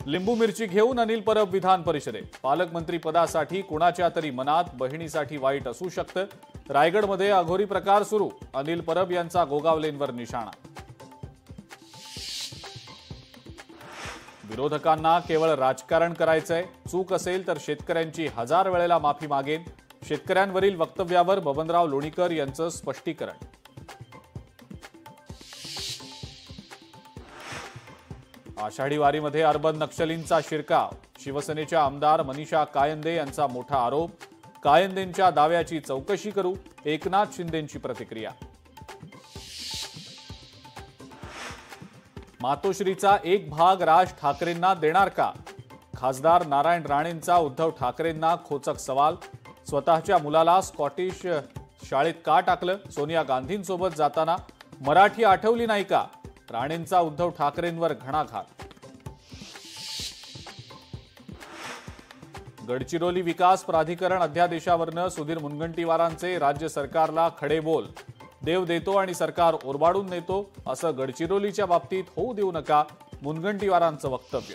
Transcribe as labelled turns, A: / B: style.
A: लिंबू मिरची घेऊन अनिल परब विधान परिषदेत। पालकमंत्री पदासाठी कुणाच्या तरी मनात बहिणीसाठी वाईट असू शकतं। रायगडमध्ये अघोरी प्रकार सुरू। अनिल परब यांचा गोगावलेंवर निशाणा। विरोधकांना केवळ राजकारण करायचंय। चूक असेल तर शेतकऱ्यांची 1000 वेळेला माफी मागेन। शेतकऱ्यांवरील वक्तव्यावर बबनराव लोणीकर यांचं स्पष्टीकरण। आषाढी वारीमध्ये अर्बन नक्षलींचा शिरकाव। शिवसेनेच्या आमदार मनीषा कायंदे यांचा मोठा आरोप। कायंदेंच्या दाव्याची चौकशी करू। एकनाथ शिंदेंची प्रतिक्रिया। मातोश्रीचा एक भाग राज ठाकरेंना देणार का? खासदार नारायण राणेंचा उद्धव ठाकरेंना खोचक सवाल। स्वतःच्या मुलाला स्कॉटिश शाळेत का टाकलं? सोनिया गांधींसोबत जाताना मराठी आठवली नाही का? राणेंचा उद्धव ठाकरेंवर घणाघात। गडचिरोली विकास प्राधिकरण अध्यादेशावरनं सुधीर मुनगंटीवारांचे राज्य सरकारला खडे बोल। देव देतो आणि सरकार ओरबाडून नेतो असं गडचिरोलीच्या बाबतीत होऊ देऊ नका, मुनगंटीवारांचं वक्तव्य।